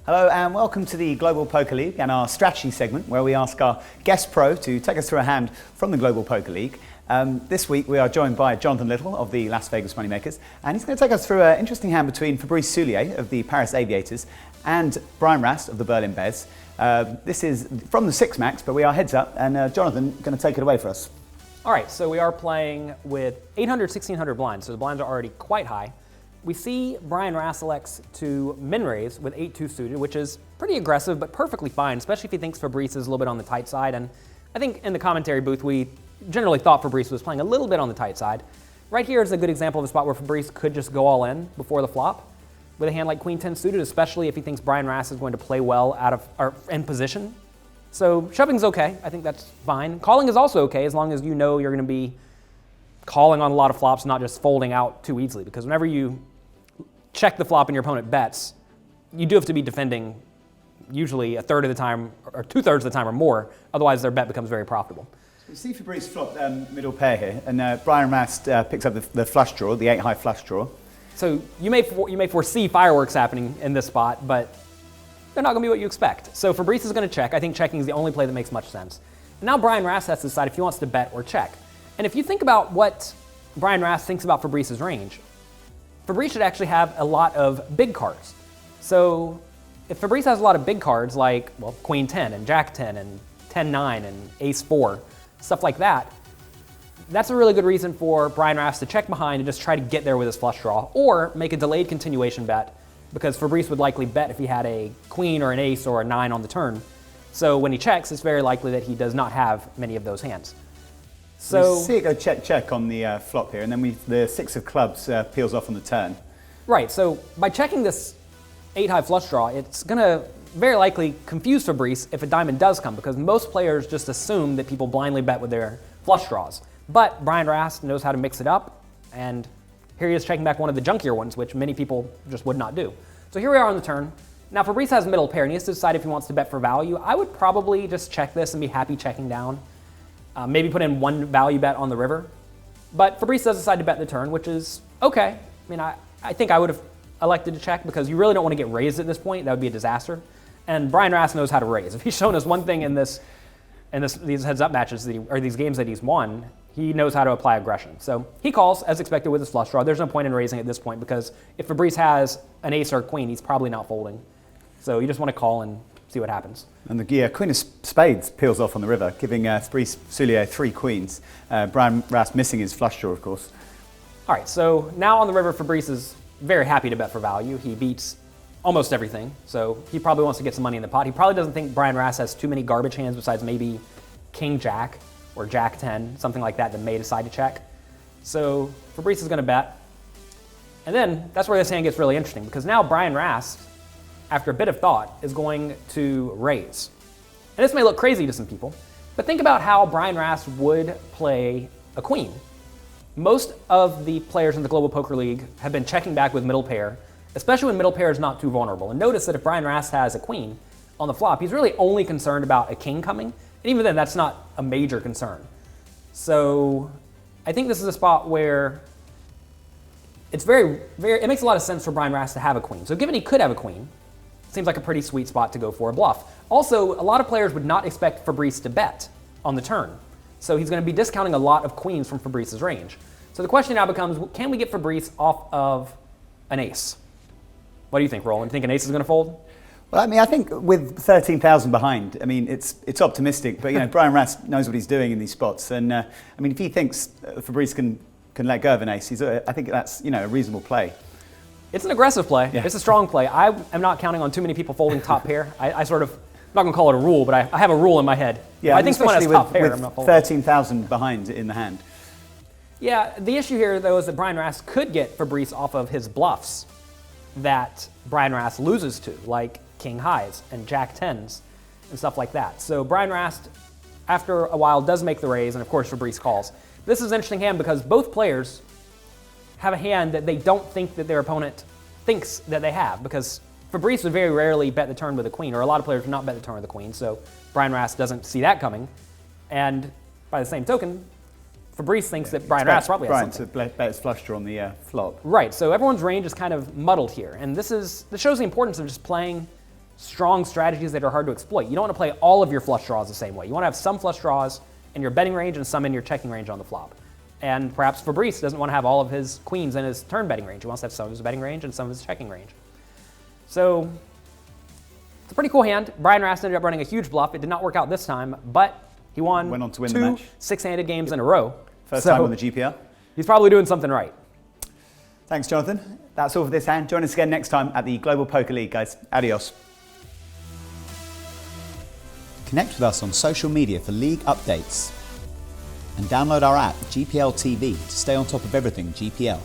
Hello and welcome to the Global Poker League and our strategy segment where we ask our guest pro to take us through a hand from the Global Poker League. This week we are joined by Jonathan Little of the Las Vegas Moneymakers, and he's going to take us through an interesting hand between Fabrice Soulier of the Paris Aviators and Brian Rast of the Berlin Bears. This is from the 6 max, but we are heads up, and Jonathan going to take it away for us. All right, so we are playing with 800, 1600 blinds, so the blinds are already quite high. We see Brian Rast elects to min-raise with 8-2 suited, which is pretty aggressive, but perfectly fine, especially if he thinks Fabrice is a little bit on the tight side. And I think in the commentary booth, we generally thought Fabrice was playing a little bit on the tight side. Right here is a good example of a spot where Fabrice could just go all in before the flop with a hand like Queen 10 suited, especially if he thinks Brian Rast is going to play well out of or in position. So shoving's okay. I think that's fine. Calling is also okay as long as you know you're going to be calling on a lot of flops, not just folding out too easily. Because whenever you check the flop and your opponent bets, you do have to be defending usually a third of the time or 2/3 of the time or more. Otherwise, their bet becomes very profitable. You see Fabrice flop middle pair here, and Brian Rast picks up the flush draw, the 8-high flush draw. So you may foresee fireworks happening in this spot, but they're not going to be what you expect. So Fabrice is going to check. I think checking is the only play that makes much sense. And now Brian Rast has to decide if he wants to bet or check. And if you think about what Brian Rast thinks about Fabrice's range, Fabrice should actually have a lot of big cards. So if Fabrice has a lot of big cards like, well, Queen 10 and Jack 10 and 10-9 and Ace 4, stuff like that, that's a really good reason for Brian Rast to check behind and just try to get there with his flush draw, or make a delayed continuation bet, because Fabrice would likely bet if he had a queen or an ace or a 9 on the turn. So when he checks, it's very likely that he does not have many of those hands. So we see it go check on the flop here, and then the 6 of clubs peels off on the turn. Right, so by checking this 8-high flush draw, it's going to very likely confuse Fabrice if a diamond does come, because most players just assume that people blindly bet with their flush draws. But Brian Rast knows how to mix it up, and here he is checking back one of the junkier ones, which many people just would not do. So here we are on the turn. Now Fabrice has middle pair, and he has to decide if he wants to bet for value. I would probably just check this and be happy checking down. Maybe put in one value bet on the river. But Fabrice does decide to bet the turn, which is okay. I mean, I think I would have elected to check, because you really don't want to get raised at this point. That would be a disaster. And Brian Rast knows how to raise. If he's shown us one thing in these heads-up matches, or these games that he's won, he knows how to apply aggression. So he calls, as expected, with his flush draw. There's no point in raising at this point, because if Fabrice has an ace or a queen, he's probably not folding. So you just want to call and see what happens. And the Queen of Spades peels off on the river, giving Fabrice Soulier 3 queens. Brian Rast missing his flush draw, of course. All right, so now on the river, Fabrice is very happy to bet for value. He beats almost everything, so he probably wants to get some money in the pot. He probably doesn't think Brian Rast has too many garbage hands besides maybe King Jack or Jack 10, something like that may decide to check. So Fabrice is going to bet. And then that's where this hand gets really interesting, because now Brian Rast, after a bit of thought, is going to raise. And this may look crazy to some people, but think about how Brian Rast would play a queen. Most of the players in the Global Poker League have been checking back with middle pair, especially when middle pair is not too vulnerable. And notice that if Brian Rast has a queen on the flop, he's really only concerned about a king coming. And even then, that's not a major concern. So I think this is a spot where it's it makes a lot of sense for Brian Rast to have a queen. So given he could have a queen, seems like a pretty sweet spot to go for a bluff. Also, a lot of players would not expect Fabrice to bet on the turn. So he's going to be discounting a lot of queens from Fabrice's range. So the question now becomes, can we get Fabrice off of an ace? What do you think, Roland? You think an ace is going to fold? Well, I mean, I think with 13,000 behind, I mean, it's optimistic, but Brian Rast knows what he's doing in these spots, and I mean, if he thinks Fabrice can let go of an ace, I think that's a reasonable play. It's an aggressive play. Yeah. It's a strong play. I am not counting on too many people folding top pair. I sort of, I'm not going to call it a rule, but I have a rule in my head. Yeah, I think someone has top pair, I'm not folding. 13,000 behind in the hand. Yeah, the issue here, though, is that Brian Rast could get Fabrice off of his bluffs that Brian Rast loses to, like King Highs and Jack 10s and stuff like that. So Brian Rast, after a while, does make the raise, and of course Fabrice calls. This is an interesting hand because both players have a hand that they don't think that their opponent thinks that they have, because Fabrice would very rarely bet the turn with a queen, or a lot of players would not bet the turn with a queen, so Brian Rast doesn't see that coming. And by the same token, Fabrice thinks that Brian Rast probably has something. Brian to bet his flush draw on the flop. Right, so everyone's range is kind of muddled here, and this shows the importance of just playing strong strategies that are hard to exploit. You don't want to play all of your flush draws the same way. You want to have some flush draws in your betting range and some in your checking range on the flop. And perhaps Fabrice doesn't want to have all of his queens in his turn betting range. He wants to have some of his betting range and some of his checking range. So it's a pretty cool hand. Brian Rast ended up running a huge bluff. It did not work out this time, but he went on to win the match. 6-handed games in a row. First time on the GPL. He's probably doing something right. Thanks, Jonathan. That's all for this hand. Join us again next time at the Global Poker League, guys. Adios. Connect with us on social media for league updates and download our app, GPL TV, to stay on top of everything GPL.